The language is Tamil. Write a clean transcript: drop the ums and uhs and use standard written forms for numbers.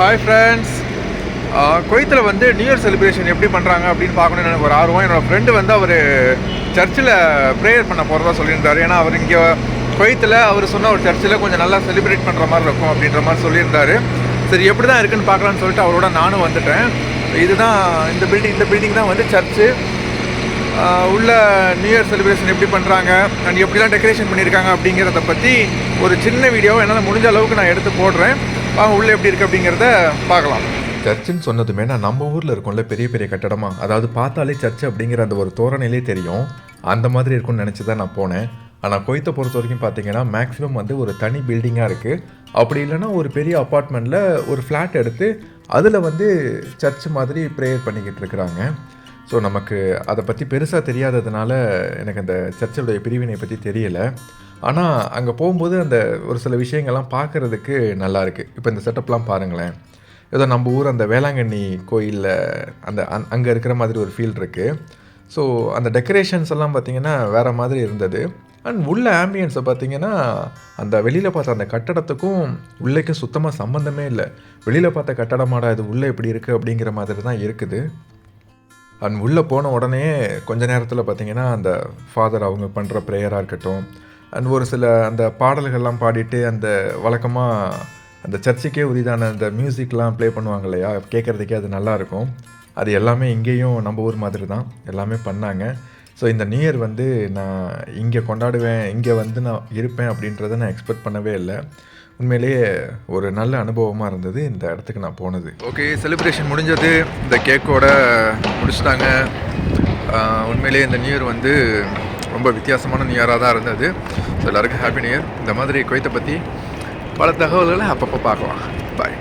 Hi friends. குவைத்தில் வந்து நியூ இயர் செலிப்ரேஷன் எப்படி பண்ணுறாங்க அப்படின்னு பார்க்கணுன்னு எனக்கு ஒரு ஆர்வம். என்னோடய ஃப்ரெண்டு வந்து அவர் சர்ச்சில் ப்ரேயர் பண்ண போகிறதா சொல்லியிருந்தார். ஏன்னா அவர் இங்கே குவைத்தில் அவர் சொன்ன ஒரு சர்ச்சில் கொஞ்சம் நல்லா செலிப்ரேட் பண்ணுற மாதிரி இருக்கும் அப்படின்ற மாதிரி சொல்லியிருந்தார். சரி எப்படி தான் இருக்குன்னு பார்க்கலான்னு சொல்லிட்டு அவரோட நானும் வந்துட்டேன். இதுதான் இந்த பில்டிங் தான் வந்து சர்ச்சு. உள்ள நியூ இயர் செலிப்ரேஷன் எப்படி பண்ணுறாங்க அண்ட் எப்படிலாம் டெக்கரேஷன் பண்ணியிருக்காங்க அப்படிங்கிறத பற்றி ஒரு சின்ன வீடியோவை என்னால் முடிஞ்ச அளவுக்கு நான் எடுத்து போடுறேன். உள்ளே எப்படி இருக்குது அப்படிங்கிறத பார்க்கலாம். சர்ச்சுன்னு சொன்னதுமே நான் நம்ம ஊரில் இருக்கும்ல பெரிய பெரிய கட்டடமாக, அதாவது பார்த்தாலே சர்ச்சு அப்படிங்கிற அந்த ஒரு தோரணையிலே தெரியும், அந்த மாதிரி இருக்கும்னு நினச்சி தான் நான் போனேன். ஆனால் குவைத்தை பொறுத்த வரைக்கும் பார்த்தீங்கன்னா மேக்ஸிமம் வந்து ஒரு தனி பில்டிங்காக இருக்குது. அப்படி இல்லைன்னா ஒரு பெரிய அப்பார்ட்மெண்ட்டில் ஒரு ஃப்ளாட் எடுத்து அதில் வந்து சர்ச் மாதிரி ப்ரேயர் பண்ணிக்கிட்டு இருக்கிறாங்க. ஸோ நமக்கு அதை பற்றி பெருசாக தெரியாததுனால எனக்கு அந்த சர்ச்சோடைய பிரிவினை பற்றி தெரியலை. ஆனால் அங்கே போகும்போது அந்த ஒரு சில விஷயங்கள்லாம் பார்க்குறதுக்கு நல்லாயிருக்கு. இப்போ இந்த செட்டப்லாம் பாருங்களேன், ஏதோ நம்ம ஊர் அந்த வேளாங்கண்ணி கோயிலில் அந்த அங்கே இருக்கிற மாதிரி ஒரு ஃபீல் இருக்குது. ஸோ அந்த டெக்கரேஷன்ஸ் எல்லாம் பார்த்திங்கன்னா வேறு மாதிரி இருந்தது. அண்ட் உள்ள ஆம்பியன்ஸை பார்த்திங்கன்னா அந்த வெளியில் பார்த்த அந்த கட்டடத்துக்கும் உள்ளேக்கும் சுத்தமாக சம்மந்தமே இல்லை. வெளியில் பார்த்த கட்டடமாடா இது உள்ளே எப்படி இருக்குது அப்படிங்கிற மாதிரி தான் இருக்குது. அண்ட் உள்ளே போன உடனே கொஞ்ச நேரத்தில் பார்த்திங்கன்னா அந்த ஃபாதர் அவங்க பண்ணுற ப்ரேயராக இருக்கட்டும், அண்ட் ஒரு சில அந்த பாடல்கள்லாம் பாடிட்டு அந்த வழக்கமாக அந்த சர்ச்சுக்கே உரிதான அந்த மியூசிக்லாம் ப்ளே பண்ணுவாங்க இல்லையா, கேட்குறதுக்கே அது நல்லாயிருக்கும். அது எல்லாமே இங்கேயும் நம்ம ஊர் மாதிரி தான் எல்லாமே பண்ணாங்க. ஸோ இந்த நியூ இயர் வந்து நான் இங்கே கொண்டாடுவேன், இங்கே வந்து நான் இருப்பேன் அப்படின்றத நான் எக்ஸ்பெக்ட் பண்ணவே இல்லை. உண்மையிலேயே ஒரு நல்ல அனுபவமாக இருந்தது இந்த இடத்துக்கு நான் போனது. ஓகே, செலிப்ரேஷன் முடிஞ்சது. இந்த கேக்கோட முடிச்சுட்டாங்க. உண்மையிலேயே இந்த நியூ இயர் வந்து ரொம்ப வித்தியாசமான நியூ இயராக தான் இருந்தது. ஸோ எல்லாருக்கும் ஹாப்பி நியூ இயர். இந்த மாதிரி குவைத்தை பற்றி பல தகவல்களை அப்பப்போ பார்க்கலாம். பாய்.